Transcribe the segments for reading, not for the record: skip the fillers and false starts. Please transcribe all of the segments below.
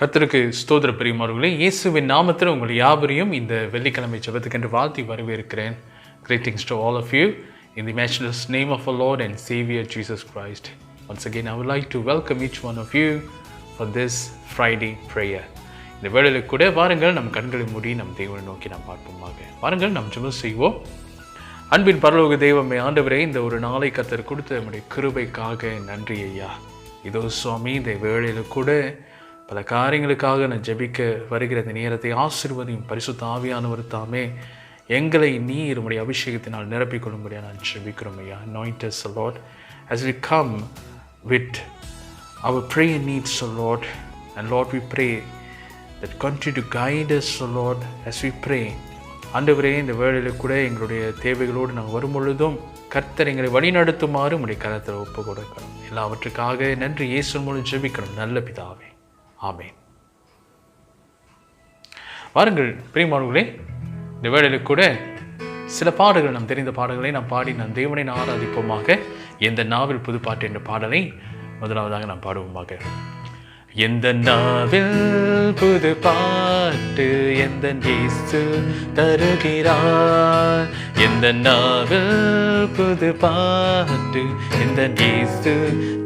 கர்த்தருக்கு ஸ்தோத்திர பிரியமானவர்களே, இயேசுவின் நாமத்தில் உங்கள் யாவரையும் இந்த வெள்ளிக்கிழமை ஜெபத்துக்கென்று வாழ்த்தி வரவேற்கிறேன். Greetings to all of you in the matchless name of our Lord and Savior Jesus Christ. Once again, I would like to welcome each one of you for this Friday prayer. இந்த வேளையில் கூட வாருங்கள், நம் கண்களை மூடி நம் தேவனை நோக்கி நாம் பார்ப்போமாக. வாருங்கள், நாம் ஜெபம் செய்வோம். அன்பின் பரலோக தெய்வமே, ஆண்டவரே, இந்த ஒரு நாளை கர்த்தர் கொடுத்த நம்முடைய கிருபைக்காக நன்றி ஐயா. இதோ சுவாமி, இந்த வேளையில் கூட பல காரியங்களுக்காக நான் ஜெபிக்க வருகிற இந்த நேரத்தை ஆசீர்வதியும். பரிசுத்த ஆவியானவர் தாமே எங்களை நீர் உம்முடைய அபிஷேகத்தினால் நிரப்பிக் கொள்ளும்படியாக நான் ஜெபிக்கிறோம் ஐயா. Anoint us, O Lord, as we come with our prayer needs, O Lord. And Lord, we pray that continue to guide us, O Lord, as we pray. ஆண்டவரே, இந்த வேளையில் கூட எங்களுடைய தேவைகளோடு நாங்கள் வரும் பொழுதும் கர்த்தர் எங்களை வழிநடத்துமாறு உம்முடைய கரத்தில் ஒப்பு கொடுக்கிறோம். எல்லாவற்றுக்காக நன்றி. இயேசு மூலம் ஜெபிக்கிறோம் நல்ல பிதாவே, ஆமென். வாருங்கள் பிரியமானவர்களே, இந்த வேளையில் கூட சில பாடல்கள், நாம் தெரிந்த பாடல்களை நாம் பாடி நம் தேவனை ஆராதிப்போமாக. எந்த நாவில் புது பாட்டு என்ற பாடலை முதலாவதாக நாம் பாடுவோமாக. எந்த நாவில் புது பாட்டு எந்த இயேசு தருகிறார். எந்த நாவில் புது பாட்டு எந்த இயேசு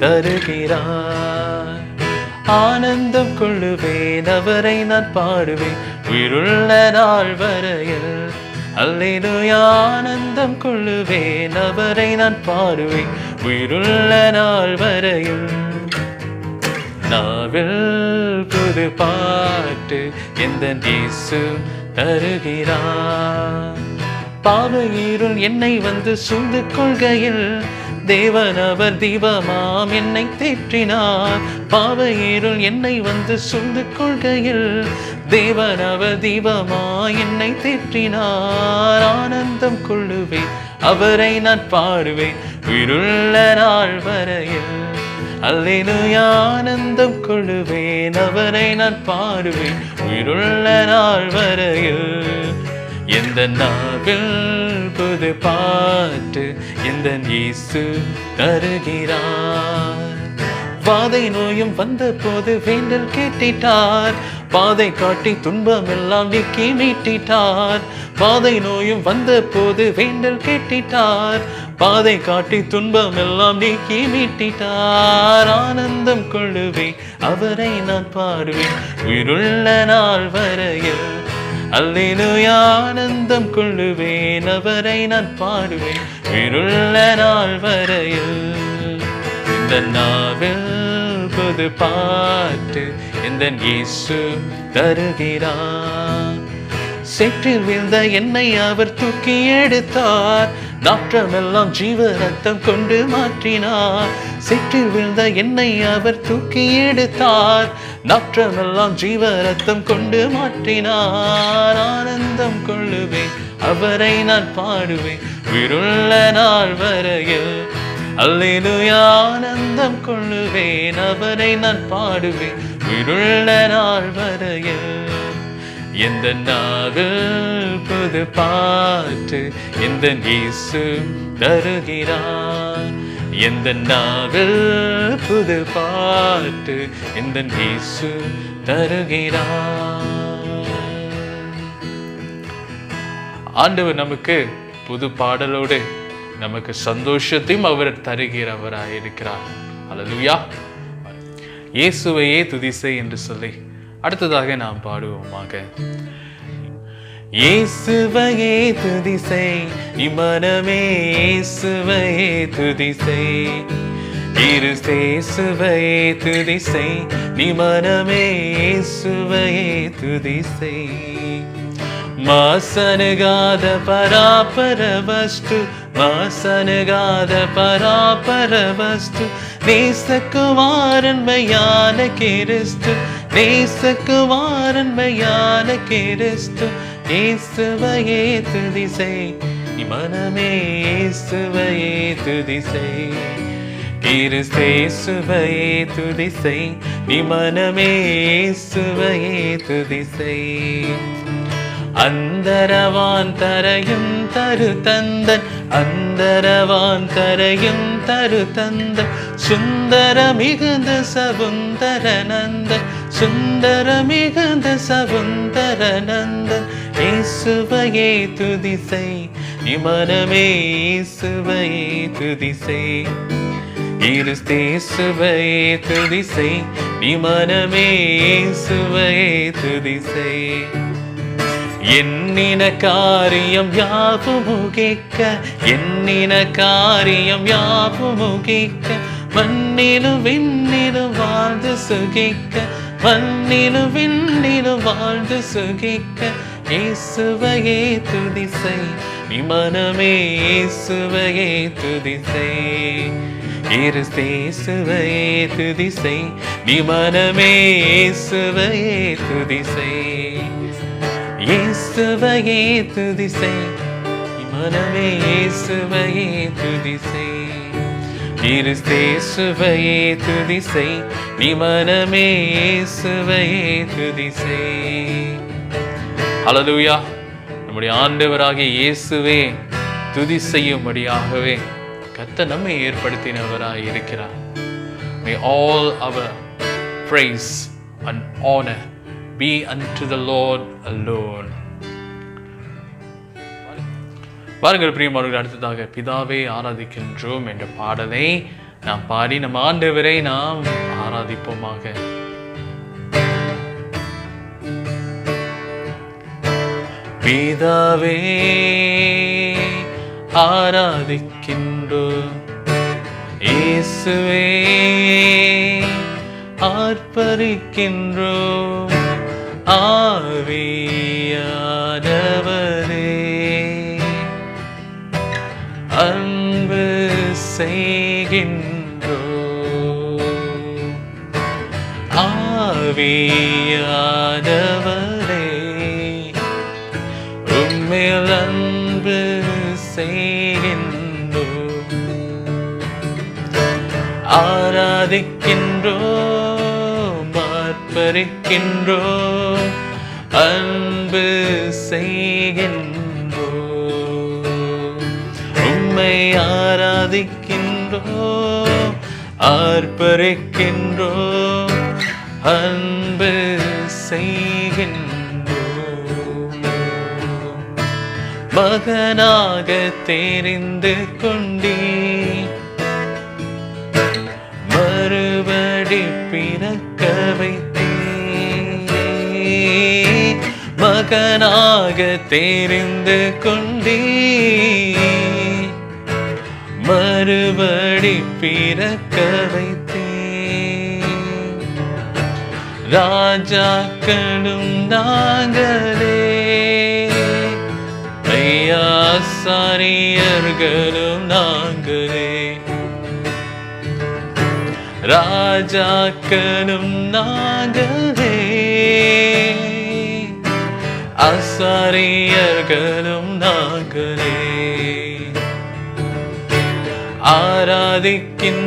தருகிறார். ஆனந்தம் கொள்ளுவேன், அவரை நான் பாடுவேன் உயிருள்ள நாள் வரையில். அல்லேலூயா. ஆனந்தம் கொள்ளுவேன், அவரை நான் பாடுவேன் உயிருள்ள நாள் வரையில். நாவில் புது பாட்டு எந்த இயேசு தருகிறார். பாவையிருள் என்னை வந்து சூழ்ந்து கொள்கையில் தேவன் அவர் தீபமாம் என்னை தேற்றினார். பாவையிருள் என்னை வந்து சூழ்ந்து கொள்கையில் தேவன் அவர் தீபமா என்னை தேற்றினார். ஆனந்தம் கொள்ளுவேன், அவரை நான் பாடுவேன் உயிருள்ள நாள் வரையில். அல்லேலூயா. ஆனந்தம் கொள்ளுவேன், அவரை நான் பாடுவேன் உயிருள்ள நாள் வரையில். எந்த நாவில் புது பாட்டு எந்த இயேசு தருகிறார். பாதை நோயும் வந்த போது வேண்டல் கேட்டிட்டார். பாதை காட்டி துன்பம் எல்லாம் நீக்கி மீட்டிட்டார். பாதை நோயும் வந்த போது வேண்டல் கேட்டிட்டார். பாதை காட்டி துன்பம் எல்லாம் நீக்கி மீட்டிட்டார். ஆனந்தம் கொள்ளுவேன், அவரை நான் பாடுவேன் உயிருள்ள நாள் வரையில். அல்லேலூயா. ஆனந்தம் கொள்ளுவேன், அவரை நான் பாடுவேன் உயிருள்ள நாள் வரையில். இந்த நாவில் புது பாட்டு எந்த இயேசு தருகிறார். சேற்றில் வீழ்ந்த என்னை அவர் தூக்கி எடுத்தார். நாற்றமெல்லாம் ஜீவ ரத்தம் கொண்டு மாற்றினார். சேற்றில் வீழ்ந்த என்னை அவர் தூக்கி எடுத்தார். நாற்றமெல்லாம் ஜீவ ரத்தம் கொண்டு மாற்றினார். ஆனந்தம் கொள்ளுவேன், அவரை நான் பாடுவேன் உயிருள்ள நாள் வரையில். அல்லேலூயா. ஆனந்தம் கொள்ளுவேன், அவரை நான் பாடுவேன் உயிருள்ள நாள் வரையில். எந்த நாவில் புது பாட்டு எந்த இயேசு தருகிறார். எந்த நாவில் புது பாட்டு எந்த இயேசு தருகிறார். ஆண்டவர் நமக்கு புது பாடலோடு நமக்கு சந்தோஷத்தையும் அவர் தருகிறவராயிருக்கிறார். அல்லேலூயா. இயேசுவையே துதிசை என்று சொல்லி அடுத்ததாக நாம் பாடுவோமாக. இயேசுவையே துதிசை இம்மனமே, இயேசுவையே துதிசை இயேசுவையே துதிசை நிமனமே, இயேசுவையே துதிசை. மாசனுகாத பராபர வஸ்து, மாசனுகாத பராபர வஸ்து, நேசகுமாரன்மையான கிறிஸ்து, நேசகுமாரன்மையான கிறிஸ்து. இயேசுவையே துதிசை மனமே, இயேசுவையே துதிசை கிறிஸ்தேசுவையே துதிசை நிமனமே, இயேசுவையே துதிசை. அந்தரவான் தரையும் தரு தந்தன், அந்தரவான் தரையும் தரு தந்தன், சுந்தர மிகுந்த சவுந்தர நந்தன், சுந்தர மிகுந்த சவுந்தர நந்தன் இயேசுவையே துதி செய், மனமே இயேசுவையே துதி செய். கிறிஸ்தேசுவையே துதி செய், மனமே இயேசுவையே துதி செய். எண்ணின காரியம் யாவுமுகிக்க, எண்ணின காரியம் யாவுமுகிக்க, மண்ணிலும் விண்ணிலும் வாழ்ந்து சுகிக்க, மண்ணிலும் விண்ணிலும் வாழ்ந்து சுகிக்க, இயேசுவையே துதி செய், மனமே இயேசுவையே துதி செய். கிறிஸ்தேசுவையே துதி செய், மனமே இயேசுவையே துதி செய். இயேசுவையே துதி செய், மனமே இயேசுவையே துதி செய். கிறிஸ்தேசுவையே துதி செய், மனமே இயேசுவையே துதி செய். ஹல்லேலூயா. நம்முடைய ஆண்டவராகிய இயேசுவே துதி செய்யும்படியாகவே கர்த்தர் நம்மை ஏற்படுத்தினவராய் இருக்கிறார். May all our praise and honor be unto the Lord alone. பாருங்கள் பிரியமானவர்களே, அடுத்ததாக பிதாவே ஆராதிக்கின்றோம் என்ற பாடலை நாம் பாடி நம் ஆண்டவரை நாம் ஆராதிப்போமாக. பிதாவே ஆராதிக்கின்றோம், இயேசுவே ஆர்ப்பரிக்கின்றோம், ஆவியானவரே அன்பு செய்கின்றோம், ஆவியானவரே உம்மில் அன்பு செய்கின்றோம், ஆராதிக்கின்றோம், ஆர்ப்பரிக்கின்றோம், அன்பு செய்கின்றோம், உம்மை ஆராதிக்கின்றோம், ஆர்ப்பரிக்கின்றோம், அன்பு செய்கின்றோம். மகனாக தெரிந்து கொண்டீ, மறுபடி பிறக்க வைத்தே, மகனாக தெரிந்து கொண்டீ, மறுபடி பிறக்க வைத்தே. ராஜாக்களும் நாங்களே, ஆசாரியர்களும் நாங்களே, ராஜாக்களும் நாங்களே, ஆசாரியர்களும் நாங்களே,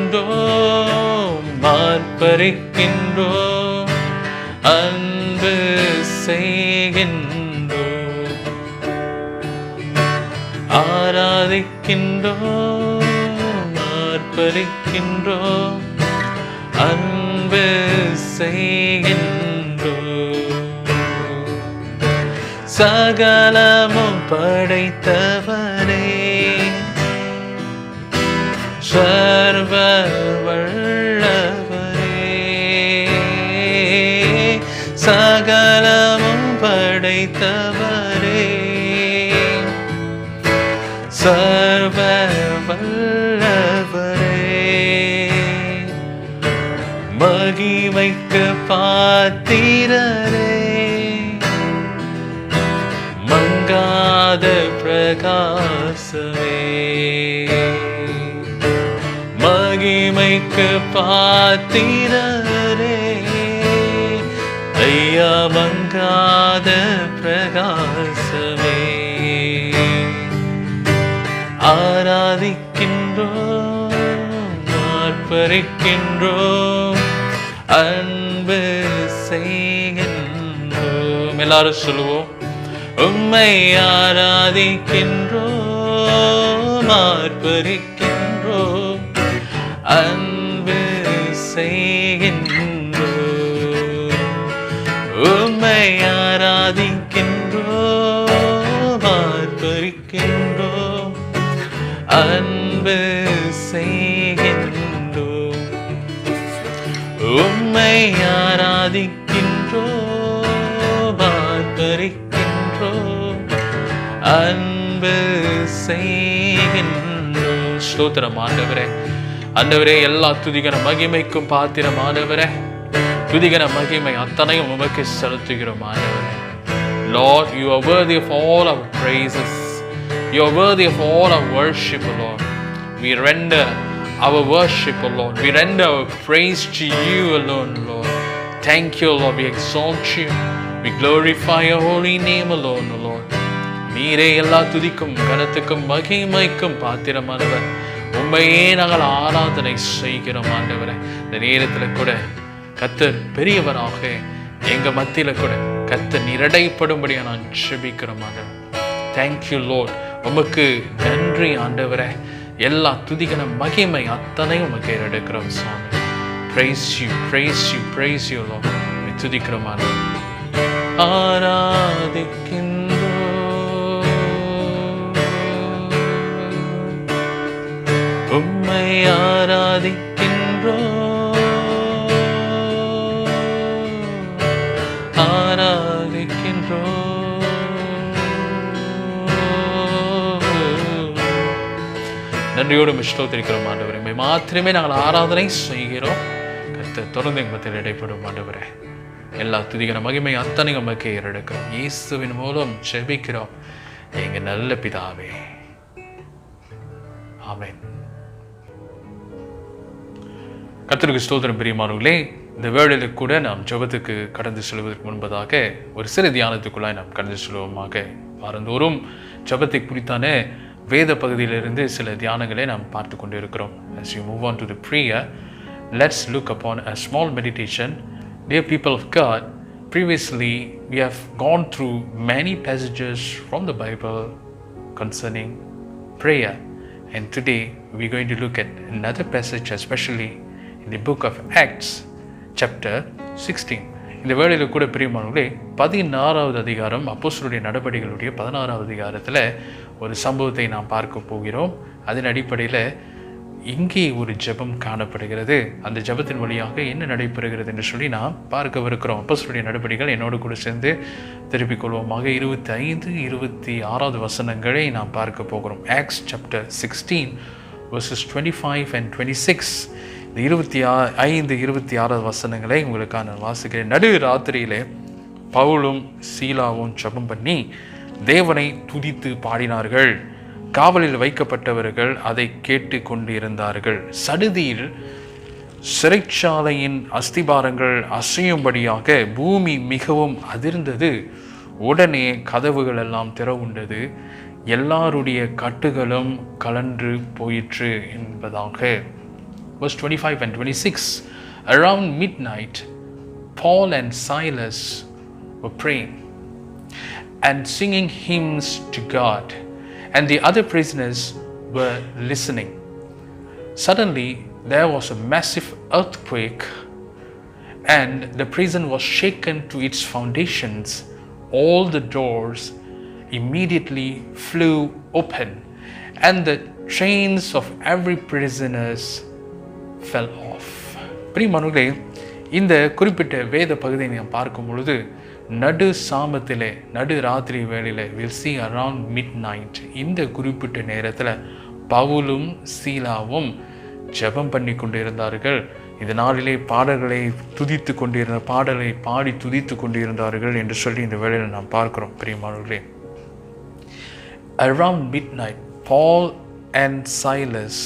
ஆராதிக்கின்றோம், ஆர்ப்பரிக்கின்றோம், அன்பு செய்கின்றோம், ஆராதிக்கின்றோம், ஆர்ப்பரிக்கின்றோம், அன்பு செய்கின்றோம். சகலமும் படைத்தவரே, சர்வ வல்லவரே, சகலமும் படைத்தவரே, சர்வ வல்லவரே, மகிமைக்கு பாத்திரரே, மங்காத பிரகாசமே, மகிமைக்கு பாத்திரரே, ஐயா மங்காத பிரகாசமே, ஆராதிக்கின்றோம், ஆர்ப்பரிக்கின்றோம், அன்பு செய்கின்றோம். எல்லாரும் சொல்லுவோம், உம்மை ஆராதிக்கின்றோம், ஆர்ப்பரிக்கின்றோம், அன்பு செய்கின்றோம். ஆர்ப்பரிக்கின்றோம், அன்பு செய்கின்றோம், உம்மை ஆராதிக்கின்றோம், ஆர்ப்பரிக்கின்றோம், அன்பு செய்கின்றோம். ஸ்தோத்திரம் ஆண்டவரே. ஆண்டவரே, எல்லா துதிகன மகிமைக்கும் பாத்திரம் ஆண்டவரே. துதிகன மகிமை அத்தனையும் உமக்கு செலுத்துகிறோம் ஆண்டவரே. Lord, you are worthy of all our praises. You are worthy of all our worship, O Lord. We render our worship, O Lord. We render our praise to you alone, Lord. Thank you, Lord. We exalt you. We glorify your holy name alone, O Lord. நீரே எல்லா துதிக்கும் கனத்துக்கும் மகிமைக்கும் பாத்திரமானவர். உண்மையே நாங்கள் ஆராதனை செய்கிறோம் ஆண்டவரே. இந்த நேரத்தில் கூட கர்த்தர் பெரியவராக எங்க மத்தியில கூட கர்த்தர் நிரடைப்படும்படியா நான் ஜெபிக்கிறோம் ஆண்டவரே. Thank you Lord. உமக்கு நன்றி ஆண்டவரே. எல்லா துதிகன மகிமை அத்தனையும் உமக்கு எடுக்கிறோம் சுவாமி. praise you, praise you, praise you Lord. துதிக்கிறோம் ஆண்டவரே. ஆராதிக்கின்றோம், உம்மை ஆராதிக்கின்றோம், நன்றியோடு ஸ்தோத்திரிக்கிறோம் ஆண்டவரே. மாத்திரமே நாங்கள் ஆராதனை செய்கிறோம். கர்த்தர் தொடர்ந்து எங்கள் மத்தியில் இடைப்படும் ஆண்டவரே. எல்லா துதிகன மகிமை அத்தனையும் நமக்கு ஏறெடுக்கிறோம். இயேசுவின் மூலம் ஜெபிக்கிறோம் எங்க நல்ல பிதாவே. ஆமென். கர்த்தருக்கு ஸ்தோத்திரம். பிரியமானவர்களே, இந்த வேளையில் கூட நாம் ஜெபத்துக்கு கடந்து செல்வதற்கு முன்பதாக ஒரு சிறு தியானத்துக்குள்ளாய் நாம் கடந்து செல்வோமாக. வாரந்தோறும் ஜெபத்தை குறித்தான வேத பகுதியிலிருந்து சில தியானங்களை நாம் பார்த்து கொண்டு இருக்கிறோம். As we move on to the prayer, let's look upon a small meditation. Dear people of God, previously we have gone through many passages from the Bible concerning prayer, and today we're going to look at another passage, especially in the book of Acts chapter 16. இந்த வேளையில் கூட பிரியமானவர்களே, 16வது அதிகாரம் அப்போஸ்தலருடைய நடபடிகளுடைய 16வது அதிகாரத்தில் ஒரு சம்பவத்தை நாம் பார்க்க போகிறோம். அதன் அடிப்படையில் இங்கே ஒரு ஜெபம் காணப்படுகிறது. அந்த ஜெபத்தின் வழியாக என்ன நடைபெறுகிறது என்று சொல்லி நாம் பார்க்கவிருக்கிறோம். அப்போஸ்தலருடைய நடபடிகள் என்னோடு கூட சேர்ந்து திருப்பிக் கொள்வோமாக. 25, 26வது வசனங்களை நாம் பார்க்க போகிறோம். Acts chapter 16 verses 25 and 26. இந்த 25, 26 வசனங்களை உங்களுக்கான வாசிக்கிறேன். நடு ராத்திரியிலே பவுலும் சீலாவும் ஜெபம் பண்ணி தேவனை துதித்து பாடினார்கள். காவலில் வைக்கப்பட்டவர்கள் அதை கேட்டு கொண்டிருந்தார்கள். சடுதியில் சிறைச்சாலையின் அஸ்திபாரங்கள் அசையும்படியாக பூமி மிகவும் அதிர்ந்தது. உடனே கதவுகள் எல்லாம் திறவுண்டது, எல்லாருடைய கட்டுகளும் கலன்று போயிற்று என்பதாக. Verse 25 and 26. Around midnight, Paul and Silas were praying and singing hymns to God, and the other prisoners were listening. Suddenly, there was a massive earthquake, and the prison was shaken to its foundations. All the doors immediately flew open, and the chains of every prisoner fell off. பிரியமானவர்களே, இந்த குறிப்பிட்ட வேத பகுதியை நாம் பார்க்கும் பொழுது நடு சாமத்திலே, நடு ராத்திரி வேளையில, we'll see around midnight, இந்த குறிப்பிட்ட நேரத்தில் பவுலும் சீலாவும் ஜெபம் பண்ணி கொண்டிருந்தார்கள். இந்த நாளிலே பாடல்களை துதித்து கொண்டிருந்த பாடலை பாடி துதித்து கொண்டிருந்தார்கள் என்று சொல்லி இந்த வேளையில் நாம் பார்க்கிறோம். பிரியமானவர்களே, around midnight, Paul and Silas,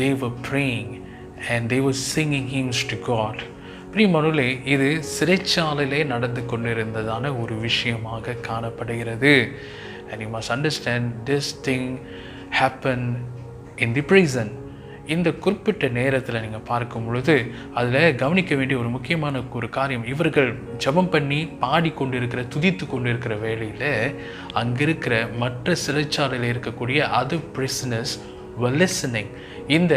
they were praying and they were singing hymns to God. பிரியமானவர்களே, இது சிறைச்சாலையிலே நடந்து கொண்டிருந்ததான ஒரு விஷயமாக காணப்படுகிறது. And you must understand this thing happened in the prison. இந்த குறிப்பிட்ட நேரத்தில் நீங்கள் பார்க்கும் பொழுது அதில் கவனிக்க வேண்டிய ஒரு முக்கியமான ஒரு காரியம், இவர்கள் ஜெபம் பண்ணி பாடிக்கொண்டிருக்கிற துதித்து கொண்டிருக்கிற வேளையில் அங்கிருக்கிற மற்ற சிறைச்சாலையில் இருக்கக்கூடிய other prisoners were listening. இந்த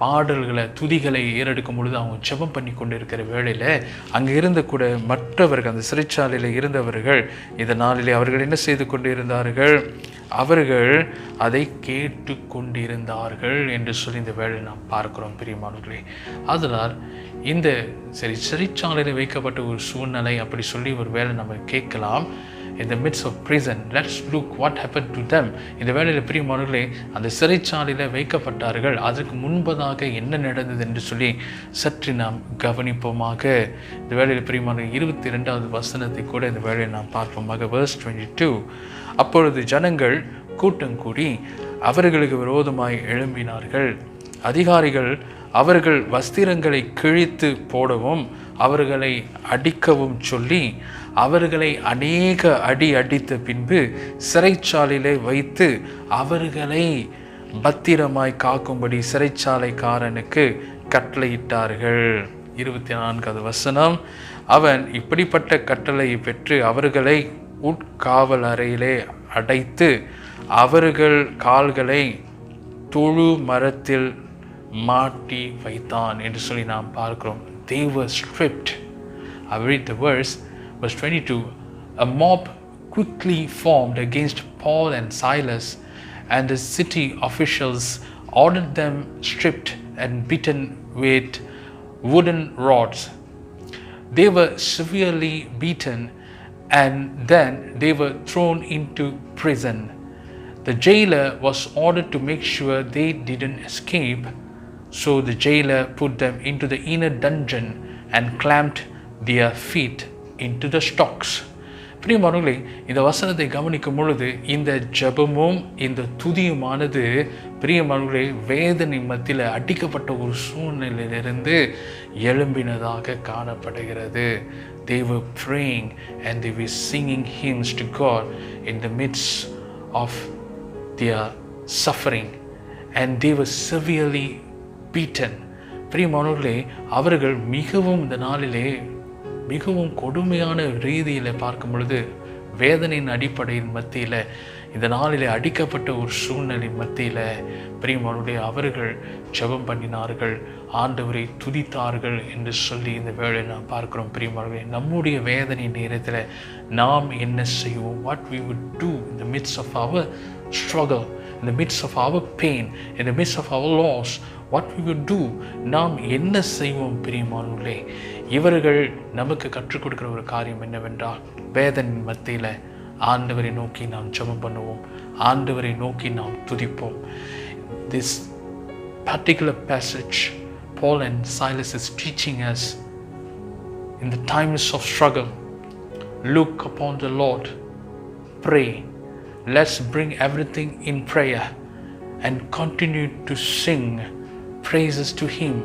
பாடல்களை துதிகளை ஏறெடுக்கும் பொழுது அவங்க ஜெபம் பண்ணி கொண்டு இருக்கிற வேளையில் அங்கே இருந்த கூட மற்றவர்கள், அந்த சிறைச்சாலையில் இருந்தவர்கள் இந்த நாளிலே அவர்கள் என்ன செய்து கொண்டு இருந்தார்கள்? அவர்கள் அதை கேட்டு கொண்டிருந்தார்கள் என்று சொல்லி இந்த வேளை நாம் பார்க்கிறோம் பிரியமானவர்களே. அதனால் இந்த சிறைச்சாலையில் வைக்கப்பட்ட ஒரு சூழ்நிலை அப்படி சொல்லி ஒரு வேளை நம்ம கேட்கலாம். In the midst of prison, let's look what happened to them. இந்த வேளையில் பிரியமானவர்களே, அந்த சிறைச்சாலையில் வைக்கப்பட்டார்கள், அதற்கு முன்பதாக என்ன நடந்தது என்று சொல்லி சற்று நாம் கவனிப்போமாக. இந்த வேளையில் பிரியமானவர்களே, 22வது வசனத்தை கூட இந்த வேளையில் நாம் பார்ப்போமாக. verse 22. அப்பொழுது ஜனங்கள் கூட்டம் கூடி அவர்களுக்கு விரோதமாய் எழும்பினார்கள். அதிகாரிகள் அவர்கள் வஸ்திரங்களை கிழித்து போடவும் அவர்களை அடிக்கவும் சொல்லி அவர்களை அநேக அடி அடித்த பின்பு சிறைச்சாலையிலே வைத்து அவர்களை பத்திரமாய் காக்கும்படி சிறைச்சாலைக்காரனுக்கு கட்டளையிட்டார்கள். 24வது வசனம். அவன் இப்படிப்பட்ட கட்டளையை பெற்று அவர்களை உட்காவல் அறையிலே அடைத்து அவர்கள் கால்களை தொழு மரத்தில் மாட்டி வைத்தான் என்று சொல்லி நாம் பார்க்கிறோம். They were stripped. I read the verse 22. A mob quickly formed against Paul and Silas, and the city officials ordered them stripped and beaten with wooden rods. They were severely beaten and then they were thrown into prison. The jailer was ordered to make sure they didn't escape, so the jailer put them into the inner dungeon and clamped their feet into the stocks. பிரியமானவர்களே, இந்த வசனத்தை கவனிக்கும் பொழுது இந்த ஜெபமும் இந்த துதியுமானது பிரியமானவர்களே வேதனை மத்தியில் அடிக்கப்பட்ட ஒரு சூழ்நிலையிலிருந்து எழும்பினதாக காணப்படுகிறது. They were praying and they were singing hymns to God in the midst of their suffering, and they were severely beaten. பிரியமானவர்களே, அவர்கள் மிகவும் இந்த நாளிலே மிகவும் கொடுமையான ரீதியில் பார்க்கும் பொழுது வேதனையின் அடிப்படையின் மத்தியில் இந்த நாளிலே அடிக்கப்பட்ட ஒரு சூழ்நிலை மத்தியில் பிரியமானவர்களே அவர்கள் ஜெபம் பண்ணினார்கள், ஆண்டவரை துதித்தார்கள் என்று சொல்லி இந்த வேளை நாம் பார்க்கிறோம். பிரியமானவர்களே, நம்முடைய வேதனை நேரத்தில் நாம் என்ன செய்வோம்? What we would do in the midst of our struggle, in the midst of our pain, in the midst of our loss, what we would do? நாம் என்ன செய்வோம்? பிரியமானவர்களே, இவர்கள் நமக்கு கற்றுக் கொடுக்கிற ஒரு காரியம் என்னவென்றால் வேதனை மத்தியில் ஆண்டவரை நோக்கி நாம் ஜெபம் பண்ணுவோம், ஆண்டவரை நோக்கி நாம் துதிப்போம். This particular passage, Paul and Silas is teaching us in the times of struggle, look upon the Lord, pray. Let's bring everything in prayer and continue to sing praises to Him.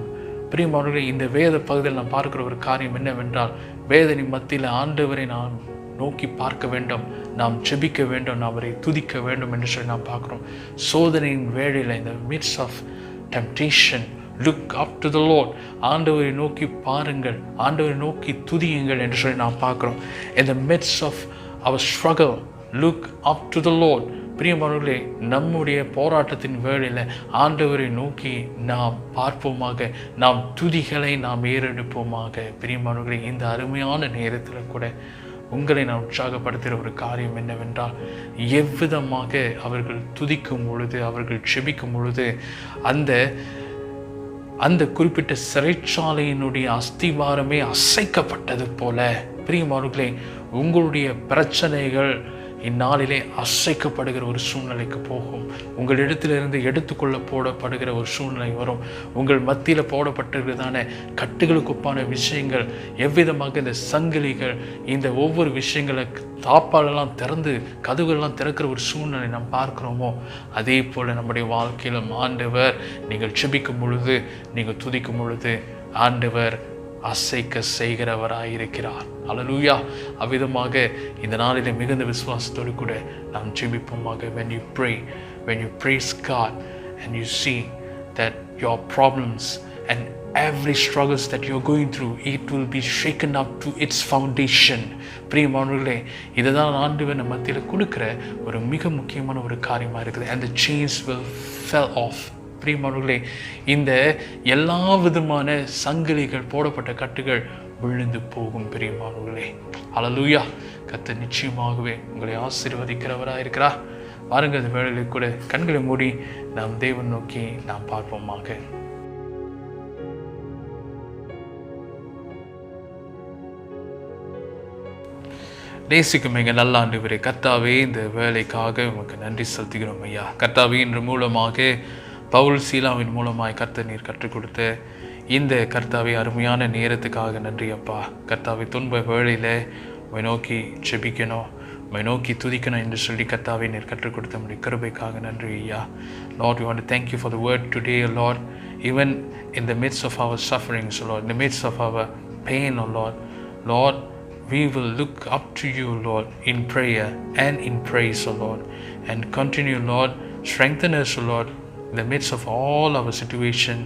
பிரியமானவர்களே, இந்த வேத பகுதியில் நாம் பார்க்கிற ஒரு காரியம் என்னவென்றால் வேதனை மத்தியில் ஆண்டவரை நாம் நோக்கி பார்க்க வேண்டும், நாம் ஜெபிக்க வேண்டும், நாம் அவரை துதிக்க வேண்டும் என்று சொல்லி நாம் பார்க்கிறோம். சோதனையின் வேளையில் இந்த midst of temptation, look up to the Lord. ஆண்டவரை நோக்கி பாருங்கள், ஆண்டவரை நோக்கி துதியுங்கள் என்று சொல்லி நாம் பார்க்கிறோம். In the midst of our struggle, look up to the Lord. பிரியமானவர்களே, நம்முடைய போராட்டத்தின் வேளையில் ஆண்டவரை நோக்கி நாம் பார்ப்போமாக, நாம் துதிகளை நாம் ஏறெடுப்போமாக. பிரியமானவர்களே, இந்த அருமையான நேரத்தில் கூட உங்களை நான் உற்சாகப்படுத்துகிற ஒரு காரியம் என்னவென்றால் எவ்விதமாக அவர்கள் துதிக்கும் பொழுது, அவர்கள் செபிக்கும் பொழுது அந்த குறிப்பிட்ட சிறைச்சாலையினுடைய அஸ்திவாரமே அசைக்கப்பட்டது போல பிரியமானவர்களே உங்களுடைய பிரச்சனைகள் இந்நாளிலே அசைக்கப்படுகிற ஒரு சூழ்நிலைக்கு போகும். உங்களிடத்திலிருந்து எடுத்துக்கொள்ள போடப்படுகிற ஒரு சூழ்நிலை வரும். உங்கள் மத்தியில் போடப்பட்டிருக்கிறதான கட்டுகளுக்கு ஒப்பான விஷயங்கள், எவ்விதமாக இந்த சங்கிலிகள், இந்த ஒவ்வொரு விஷயங்களை தாப்பாலெல்லாம் திறந்து கதவுகள்லாம் திறக்கிற ஒரு சூழ்நிலை நாம் பார்க்குறோமோ, அதே போல் நம்முடைய வாழ்க்கையிலும் ஆண்டவர் நீங்கள் செபிக்கும் பொழுது, நீங்கள் துதிக்கும் பொழுது ஆண்டவர் அசைக்க செய்கிறவராயிருக்கிறார். அல்லேலூயா. அவ்விதமாக இந்த நாளிலே மிகுந்த விசுவாசத்தோடு கூட நாம் ஜெபிப்போமாக. When you pray, when you praise God and you see that your problems and every struggles that you're going through, it will be shaken up to its foundation. பிரியமானவர்களே, இதுதான் ஆண்டவர் நம்ம மத்தியில் கொடுக்கிற ஒரு மிக முக்கியமான ஒரு காரியமாக இருக்குது. And the chains will fall off பிரியமானவர்களே, இந்த எல்லா விதமான சங்கிலிகள் போடப்பட்ட கட்டுகள் விழுந்து போகும் பிரியமானவர்களே. ஹல்லேலூயா. கர்த்தர் நிச்சயமாகவே உங்களை ஆசீர்வதிக்கிறவராக இருக்கிறார். பாருங்கள், இந்த வேளையிலே கூட கண்களை மூடி நாம் தேவன் நோக்கி நாம் பார்ப்போமாக. நேசிக்கும் எங்கள் நல்ல ஆண்டவரே, கர்த்தாவே, இந்த வேலைக்காக உமக்கு நன்றி செலுத்துகிறோம் ஐயா. கர்த்தாவே, இன்று மூலமாக பவுல் சீலாவின் மூலமாய் கர்த்தர் நீர் கற்றுக் கொடுத்த இந்த கர்த்தாவே அருமையான நேரத்துக்காக நன்றி அப்பா. கர்த்தாவே, துன்ப வேளையில் உம்மை நோக்கி ஜெபிக்கணும், உம்மை நோக்கி துதிக்கணும் என்று சொல்லி கர்த்தாவே நீர் கற்றுக் கொடுத்த நம்முடைய கிருபைக்காக நன்றி ஐயா. Lord, we want to thank you for the word today, Lord. Even in the midst of our sufferings, Lord, in the midst of our pain, Lord, we will look up to you, Lord, in prayer and in praise, Lord, and continue, Lord, strengthen us, Lord, in the midst of all our situation.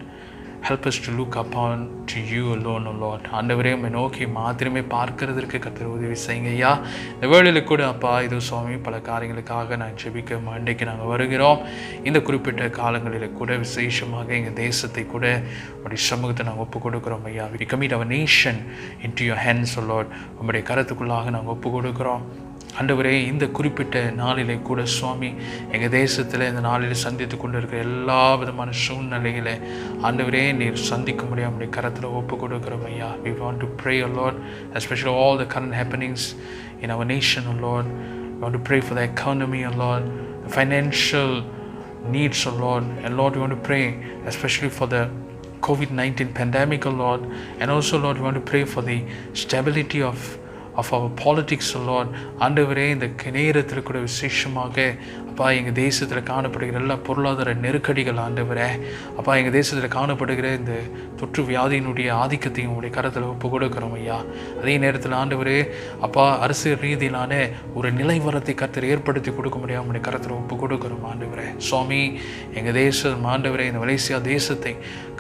Help us to look upon to you alone, O Lord. ஆண்டவரே, உம்மை நோக்கி மாத்திரமே பார்க்கிறதற்கு கர்த்தர் உதவி செய்யுங்க ஐயா. இந்த வேளையில் கூட அப்பா, இது சுவாமி, பல காரியங்களுக்காக நான் ஜெபிக்க இன்றைக்கு நாங்கள் வருகிறோம். இந்த குறிப்பிட்ட காலங்களில் கூட விசேஷமாக எங்கள் தேசத்தை கூட உடைய சமூகத்தை நாங்கள் ஒப்பு கொடுக்குறோம் ஐயா. We commit our nation into your hands, O Lord. உம்முடைய கரத்துக்குள்ளாக நாங்கள் ஒப்பு கொடுக்குறோம். ஆண்டவரே, இந்த குறிப்பிட்ட நாளிலே கூட சுவாமி, எங்கள் தேசத்தில் இந்த நாளில் சந்தித்து கொண்டு இருக்கிற எல்லா விதமான சூழ்நிலைகளை ஆண்டவரே நீர் சந்திக்க முடியாது நம்முடைய கரத்தில் ஒப்பு கொடுக்குறோம் ஐயா. We want to pray, O Lord, especially all the current happenings in our nation, O Lord. We want to pray for the economy, O Lord, the financial needs, O Lord. And Lord, we want to pray especially for the COVID-19 pandemic, O Lord. And also, Lord, we want to pray for the stability of our politics, O Lord. ஆண்டவரே, இந்த நேரத்தில் கூட விசேஷமாக அப்பா, எங்கள் தேசத்தில் காணப்படுகிற எல்லா பொருளாதார நெருக்கடிகள் ஆண்டவரே, அப்பா, எங்கள் தேசத்தில் காணப்படுகிற இந்த தொற்று வியாதியினுடைய ஆதிக்கத்தையும் உங்களுடைய கரத்தில் ஒப்பு கொடுக்குறோம் ஐயா. அதே நேரத்தில் ஆண்டவரே அப்பா, அரசியல் ரீதியிலான ஒரு நிலைவரத்தை கர்த்தர் ஏற்படுத்தி கொடுக்க முடியாது உங்களுடைய கரத்தில் ஒப்பு கொடுக்குறோம் ஆண்டவரே. சுவாமி, எங்கள் தேசம் ஆண்டவரே, இந்த மலேசியா தேசத்தை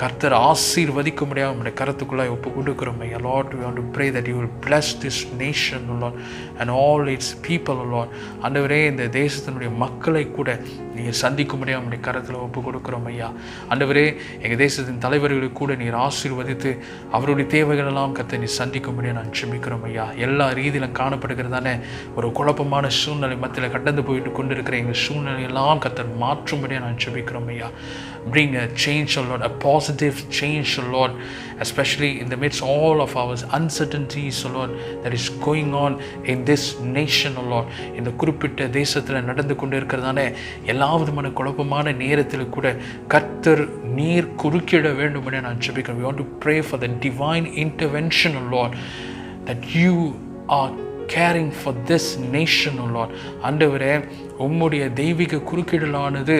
கர்த்தர் ஆசீர்வதிக்க முடியாது உங்களுடைய கரத்துக்குள்ளாய் ஒப்பு கொடுக்குறோம் ஐயா. Lord, we want to pray that you will bless this nation, O Lord, and all its people, O Lord. ஆண்டவரே, இந்த தேசத்தினுடைய மக்களை கூட நீங்கள் சந்திக்க முடியாது உங்களுடைய கரத்தில் ஒப்பு கொடுக்குறோம் ஐயா. ஆண்டவரே, எங்கள் தேசத்தின் தலைவர்களை கூட நீர் ஆசீர்வதித்து அவருடைய தேவைகள் எல்லாம் கர்த்தர் நீர் சந்திக்க முடியாது நான் ஜெபிக்கிறோம் ஐயா. எல்லா ரீதியிலும் காணப்படுகிறதான ஒரு குழப்பமான சூழ்நிலை மத்தியில் கடந்து போயிட்டு கொண்டு இருக்கிற எங்கள் சூழ்நிலையெல்லாம் கர்த்தர் மாற்றும்படியாக நான் ஜெபிக்கிறோம் ஐயா. Bring a change, O Lord, a positive change, O Lord, especially in the midst of all of our uncertainties, O Lord, that is going on in this nation, O Lord. இந்த குறிப்பிட்ட தேசத்தில் நடந்து கொண்டு இருக்கிறதான எல்லா விதமான குழப்பமான நேரத்தில் கூட கர்த்தர் நீர் குறுக்கிட வேண்டும் என நான் ஜெபிக்கிறேன். We want to pray for the divine intervention, O Lord, that you are caring for this nation, O Lord. ஆண்டவரே, உம்முடைய தெய்வீக குறுக்கிடலானது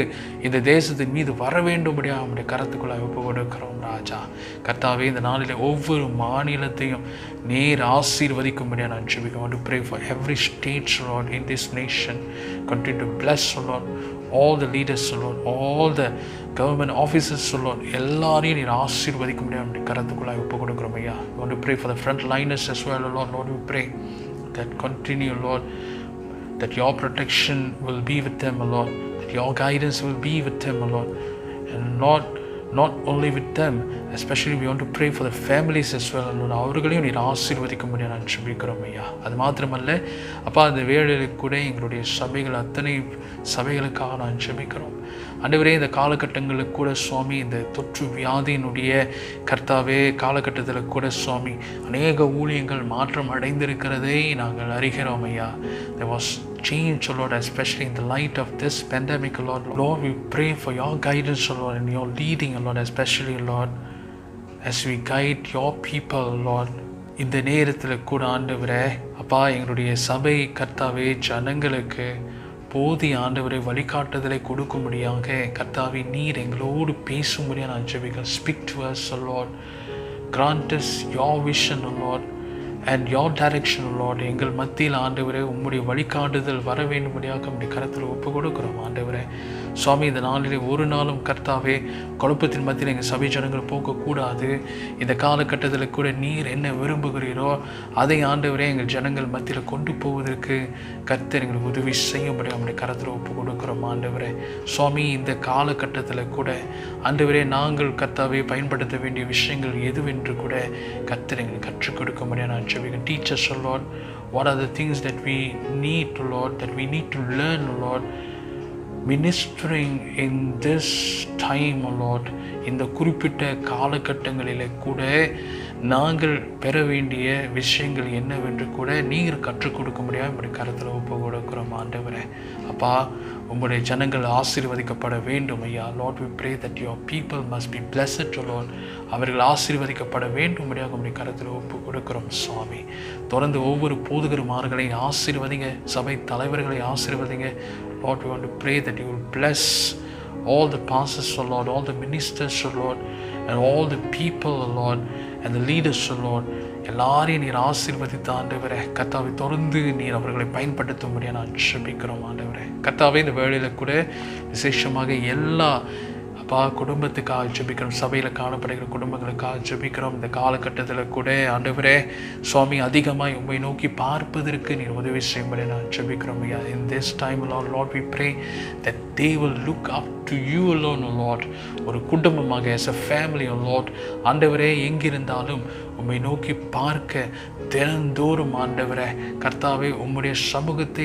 இந்த தேசத்தின் மீது வர வேண்டும்படியாக நம்முடைய கரத்துக்குள்ளாக ஒப்பு கொடுக்கிறோம் ராஜா. கர்த்தாவே, இந்த நாளில் ஒவ்வொரு மாநிலத்தையும் நீர் ஆசீர்வதிக்கும்படியாக நான் ஜெபிக்கிறேன். I want to pray for every state, Lord, in this nation. Continue to bless, O Lord, all the leaders, O Lord, all the government officers, O Lord, எல்லாரையும் நீர் ஆசீர்வதிக்க முடியாது நம்முடைய கரத்துக்குள்ளாக ஒப்பு கொடுக்கிறோம் ஐயா. I want to pray for the frontliners as well, O Lord. Lord, we pray that continue, Lord, that your protection will be with them, O Lord, that your guidance will be with them, O Lord, and not only with them, especially we want to pray for the families as well, Lord. அவர்களையும் நீர் ஆசீர்வதிக்க முடியாது நான் ஜெபிக்கிறோம் ஐயா. அது மாத்திரமல்ல அப்பா, அந்த வேளையில் கூட எங்களுடைய சபைகள் அத்தனை சபைகளுக்காக நான் ஜெபிக்கிறோம். ஆண்டவரே, இந்த காலகட்டங்களில் கூட சுவாமி, இந்த தொற்று வியாதியினுடைய கர்த்தாவே காலகட்டத்தில் கூட சுவாமி அநேக ஊழியங்கள் மாற்றம் அடைந்திருக்கிறதை நாங்கள் அறிகிறோம் ஐயா. There was change, Lord, especially in the light of this pandemic, Lord. Lord, we pray for your guidance, Lord, and your leading, Lord, especially, Lord, as we guide your people, Lord. இந்த நேரத்தில் கூட ஆண்டவரே அப்பா, எங்களுடைய சபை கர்த்தாவே ஜனங்களுக்கு போதிய ஆண்டவரை வழிகாட்டுதலை கொடுக்கும்படியாக கர்த்தாவே நீர் எங்களோடு பேசும்படியாக நான் ஜெபிக்கிறேன். Speak to us, O Lord. Grant us your vision, O Lord, and your direction, O Lord. எங்கள் மத்தியில் ஆண்டவரே உம்முடைய வழிகாட்டுதல் வர வேண்டும்படியாக உம்முடைய கரத்தில் ஒப்பு கொடுக்கிறோம் ஆண்டவரே. சுவாமி இந்த நாளிலே ஒரு நாளும் கர்த்தாவே குழப்பத்தின் மத்தியில் எங்கள் சபை ஜனங்கள் போகக்கூடாது. இந்த காலகட்டத்தில் கூட நீர் என்ன விரும்புகிறீரோ அதை ஆண்டவரே எங்கள் ஜனங்கள் மத்தியில் கொண்டு போவதற்கு கர்த்தர் எங்களுக்கு உதவி செய்யும்படி நம்முடைய கரத்தில் ஒப்பு கொடுக்குறோம் ஆண்டவரே. சுவாமி இந்த காலகட்டத்தில் கூட ஆண்டவரே நாங்கள் கர்த்தாவே பயன்படுத்த வேண்டிய விஷயங்கள் எதுவென்று கூட கர்த்தர் எங்களுக்கு கற்றுக் கொடுக்க முடியாது. நான் ஜெபிக்கிறேன். Teach us, O Lord, what are the things that we need, Lord, that we need to learn, Lord, ministering in this time, O Lord. இந்த குறிப்பிட்ட காலகட்டங்களிலே கூட நாங்கள் பெற வேண்டிய விஷயங்கள் என்னவென்று கூட நீர் கற்றுக் கொடுக்க முடியாது. நம்முடைய கருத்தில் ஒப்பு கொடுக்கிறோம் ஆண்டவரே. அப்பா, உங்களுடைய ஜனங்கள் ஆசீர்வதிக்கப்பட வேண்டும் ஐயா. Lord, we pray that your people must be blessed, O Lord. அவர்கள் ஆசீர்வதிக்கப்பட வேண்டும்படியாக உங்களுடைய கருத்தில் ஒப்பு கொடுக்கிறோம் சுவாமி. தொடர்ந்து ஒவ்வொரு போதகர்மார்களையும் ஆசீர்வதிங்க, சபை தலைவர்களை ஆசீர்வதிங்க. Lord, we want to pray that you will bless all the pastors, O Lord, all the ministers, O Lord, and all the people, O Lord, and the leaders, O Lord. எல்லாரையும் நீர் ஆசீர்வதித்த ஆண்டவரே. கர்த்தாவை தொடர்ந்து நீர் அவர்களை பயன்படுத்தும்படியாக நான் ஜெபிக்கிறோம் ஆண்டவரே. கர்த்தாவே இந்த வேளையில் கூட விசேஷமாக எல்லா அப்பா குடும்பத்துக்காக ஜெபிக்கிறோம், சபையில் காணப்படுகிற குடும்பங்களுக்காக ஜெபிக்கிறோம். இந்த காலகட்டத்தில் கூட ஆண்டவரே சுவாமி அதிகமாக உம்மை நோக்கி பார்ப்பதற்கு நீர் உதவி செய்யும்படி நான் ஜெபிக்கிறோம் ஐயா. In this time, Lord, we pray that they will look up to you alone, O Lord. ஒரு குடும்பமாக as a family, O Lord, ஆண்டவரே எங்கிருந்தாலும் உம்மை நோக்கி பார்க்க தினந்தோறும் ஆண்டவரே கர்த்தாவே உம்முடைய சமூகத்தை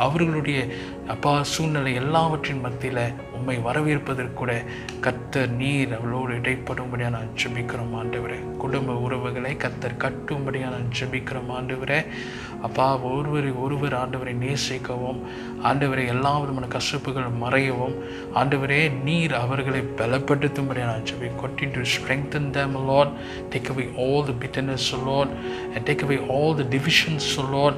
அவர்களுடைய அப்பா சூழ்நிலை எல்லாவற்றின் மத்தியில் உம்மை வரவேற்பதற்கு கூட கர்த்தர் நீர் அவளோடு இடைப்படும்படியாக நான் ஜெபிக்கிறோம் ஆண்டவரே. குடும்ப உறவுகளை கர்த்தர் கட்டும்படியாக நான் ஜெபிக்கிறோம் ஆண்டவரே. அப்பா, ஒருவர் ஆண்டவரை நேசிக்கவும் ஆண்டவரை எல்லா விதமான கசப்புகள் மறையவும் ஆண்டவரே நீர் அவர்களை பலப்படுத்தும்படியாக நான் JP. Continue to strengthen them, Lord. Take away all the bitterness, Lord, and take away all the divisions, Lord.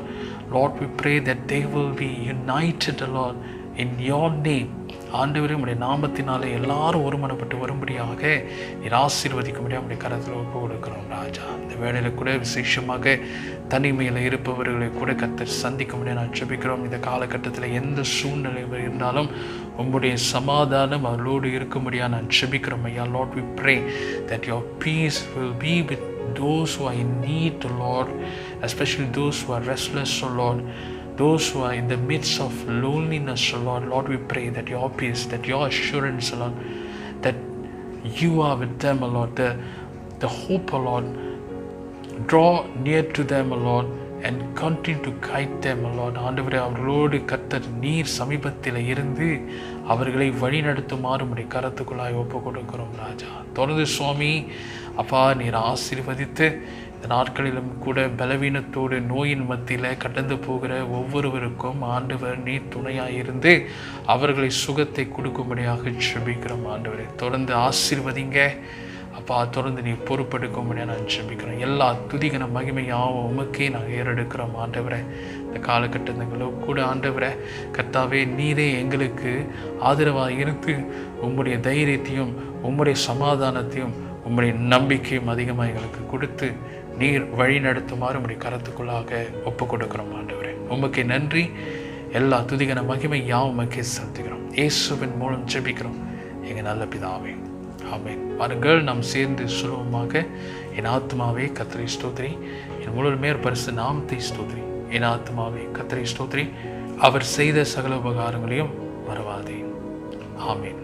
Lord, we pray that they will be united, Lord, in your name. ஆண்டவரே உம்முடைய நாமத்தினாலே எல்லாரும் ஒருமனப்பட்டு வரும்படியாக நீர் ஆசீர்வதிக்க முடியாது நம்முடைய கரத்தில் ஒப்பு கொடுக்கிறோம் ராஜா. இந்த வேளையில் கூட விசேஷமாக தனிமையில் இருப்பவர்களை கூட கர்த்தர் சந்திக்க முடியாது நான் ஜெபிக்கிறோம். இந்த காலகட்டத்தில் எந்த சூழ்நிலை இருந்தாலும் உம்முடைய சமாதானம் அவர்களோடு இருக்க முடியாது நான் ஜெபிக்கிறோம் ஐயா. Lord, we pray that your peace will be with those who are in need, Lord, especially those who are restless, Lord, those who are in the midst of loneliness, Lord. Lord, we pray that your peace, that your assurance, Lord, that you are with them, Lord, the hope, Lord, draw near to them, Lord, and continue to guide them, Lord. ஆண்டவரே அவர்களோடு கர்த்தர் நீர் சமீபத்தில் இருந்து அவர்களை வழி நடத்துமாறு உம்முடைய கரத்துக்குள்ளாய் ஒப்பு கொடுக்கிறோம் ராஜா. தொடர்ந்து சுவாமி அப்பா நீர் ஆசீர்வதித்து இந்த நாட்களிலும் கூட பலவீனத்தோடு நோயின் மத்தியில் கடந்து போகிற ஒவ்வொருவருக்கும் ஆண்டவர் நீர் துணையாக இருந்து அவர்களை சுகத்தை கொடுக்கும்படியாக ஜெபிக்கிறோம் ஆண்டவரே. தொடர்ந்து ஆசீர்வதிங்க அப்பா. தொடர்ந்து நீ பொறுப்பெடுக்கும்படியாக நான் ஜெபிக்கிறேன். எல்லா துதிகன மகிமையாகவும் உமக்கே நாங்கள் ஏறெடுக்கிறோம் ஆண்டவரே. இந்த காலகட்டங்களோ கூட ஆண்டவரே கர்த்தாவே நீரே எங்களுக்கு ஆதரவாக இருந்து உம்முடைய தைரியத்தையும் உம்முடைய சமாதானத்தையும் உம்முடைய நம்பிக்கையும் அதிகமாக எங்களுக்கு கொடுத்து நீர் வழி நடத்துமாறு உம்முடைய கரத்துக்குள்ளாக ஒப்பு கொடுக்கிறோம் ஆண்டவரே. உமக்கு நன்றி. எல்லா துதிகன மகிமை யாவும் உமக்கே செலுத்துகிறோம். இயேசுவின் மூலம் ஜெபிக்கிறோம் எங்கள் நல்ல பிதாவே, ஆமென். பாருங்கள், நாம் சேர்ந்து சுலபமாக என் ஆத்மாவே கர்த்தரை ஸ்தோத்திரி, என் முழு பரிசு நாமத்தை ஸ்தோத்திரி. என் ஆத்மாவே கர்த்தரை ஸ்தோத்திரி, அவர் செய்த சகல உபகாரங்களையும் மறவாதே. ஆமென்.